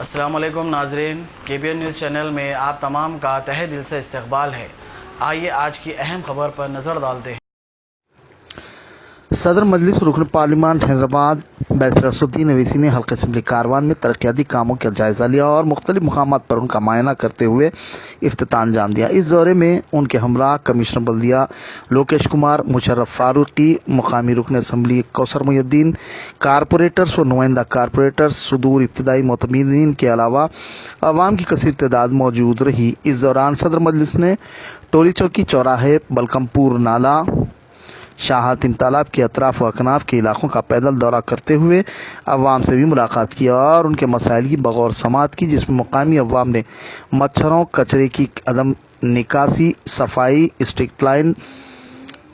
السلام علیکم ناظرین، KBN نیوز چینل میں آپ تمام کا تہہ دل سے استقبال ہے۔ آئیے آج کی اہم خبر پر نظر ڈالتے ہیں۔ صدر مجلس رکن پارلیمان حیدرآباد بیسر اسدالدین اویسی نے حلقہ اسمبلی کاروان میں ترقیاتی کاموں کا جائزہ لیا اور مختلف مقامات پر ان کا معائنہ کرتے ہوئے افتتاح انجام دیا۔ اس دورے میں ان کے ہمراہ کمشنر بلدیہ لوکیش کمار، مشرف فاروقی، مقامی رکن اسمبلی کوثر محی الدین، کارپوریٹرز و نمائندہ کارپوریٹرز، صدور ابتدائی معتمدین کے علاوہ عوام کی کثیر تعداد موجود رہی۔ اس دوران صدر مجلس نے ٹولی چوکی چوراہے، بلکم پور نالہ، شاہ حاتم تالاب کے اطراف و اکناف کے علاقوں کا پیدل دورہ کرتے ہوئے عوام سے بھی ملاقات کی اور ان کے مسائل کی بغور سماعت کی، جس میں مقامی عوام نے مچھروں، کچرے کی عدم نکاسی، صفائی، اسٹریٹ لائن،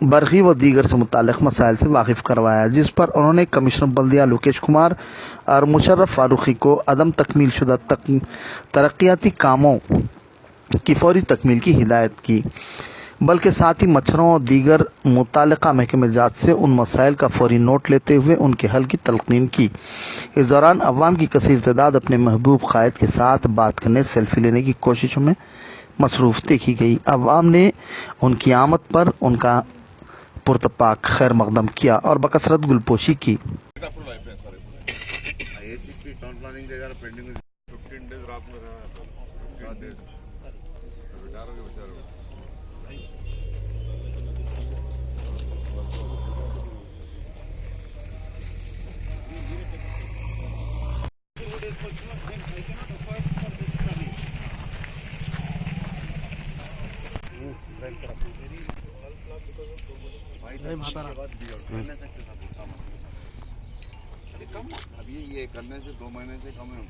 برقی و دیگر سے متعلق مسائل سے واقف کروایا، جس پر انہوں نے کمشنر بلدیہ لوکیش کمار اور مشرف فاروقی کو عدم تکمیل شدہ ترقیاتی کاموں کی فوری تکمیل کی ہدایت کی، بلکہ ساتھ ہی مچھروں اور دیگر متعلقہ محکمہ جات سے ان مسائل کا فوری نوٹ لیتے ہوئے ان کے حل کی تلقین کی۔ اس دوران عوام کی کثیر تعداد اپنے محبوب قائد کے ساتھ بات کرنے، سیلفی لینے کی کوششوں میں مصروف دیکھی گئی۔ عوام نے ان کی آمد پر ان کا پرتپاک خیر مقدم کیا اور بکثرت گل پوشی کی۔ ابھی یہ کرنے سے 2 مہینے سے کم ہے۔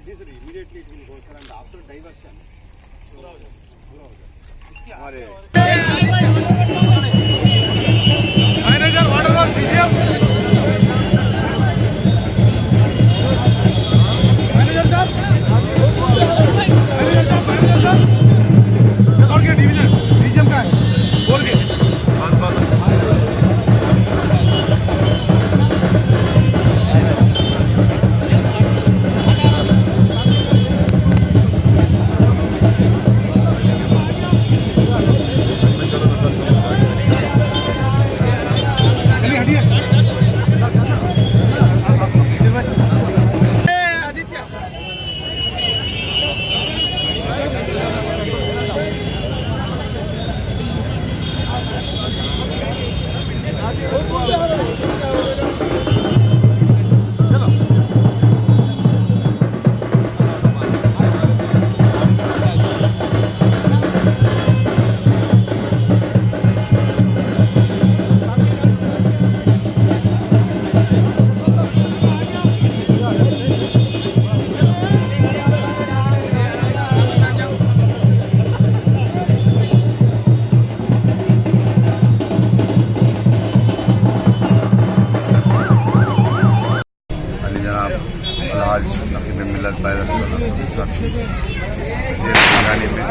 میں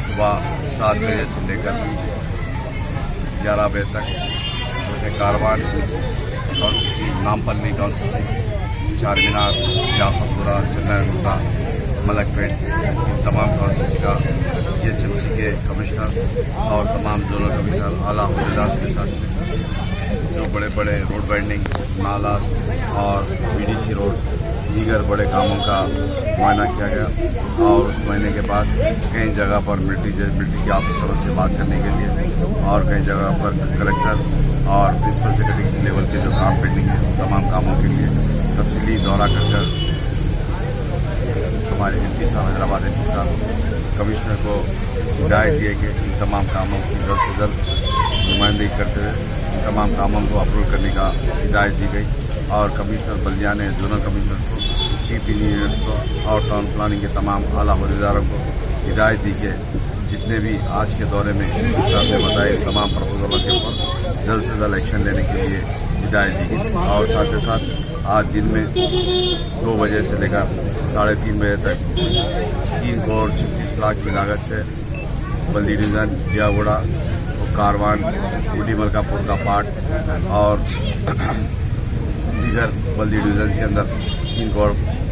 صبح 7 بجے سے لے کر 11 بجے تک کاروان نامپلی کانسٹیچوئنسی، چار مینار، جعفر پورہ، چنئی گٹا، ملک پیٹ، ان تمام کانسٹیچوئنسی کا GHMC کے کمشنر اور تمام زونل کمشنر اعلیٰ عہدیدار کے ساتھ جو بڑے بڑے روڈ بائنڈنگ، نالا اور BDC روڈ، دیگر بڑے کاموں کا معائنہ کیا گیا اور اس مہینے کے بعد کئی جگہ پر ملٹری کے آفیسروں سے بات کرنے کے لیے اور کئی جگہ پر کلکٹر اور پرنسپل سیکرٹری لیول کے جو کام پینڈنگ ہیں ان تمام کاموں کے لیے تفصیلی دورہ کر ہمارے MP صاحب، حیدرآباد MP صاحب کمشنر کو ہدایت دیے کہ ان تمام کاموں کی جلد سے جلد نمائندگی کرتے ہوئے ان تمام کاموں کو اپروو کرنے کا ہدایت دی گئی اور کمشنر بلدیہ نے زونل کمشنر کو، چیف انجینئرس کو اور ٹاؤن پلاننگ کے تمام اعلیٰ عہدیداروں کو ہدایت دی کہ جتنے بھی آج کے دورے میں صاحب نے بتائے تمام پروپوزلوں کے اوپر جلد سے جلد ایکشن لینے کے لیے ہدایت دی گئی اور ساتھ ہی ساتھ آج دن میں 2 بجے سے لے کر 3:30 بجے تک 3 کروڑ 36 لاکھ کی لاگت سے بلدی ڈویژن جیاگوڑا، کاروان، بوڈی ملکا پور کا پارٹ اور دیگر بلدی ڈویژن کے اندر 3 کروڑ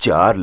4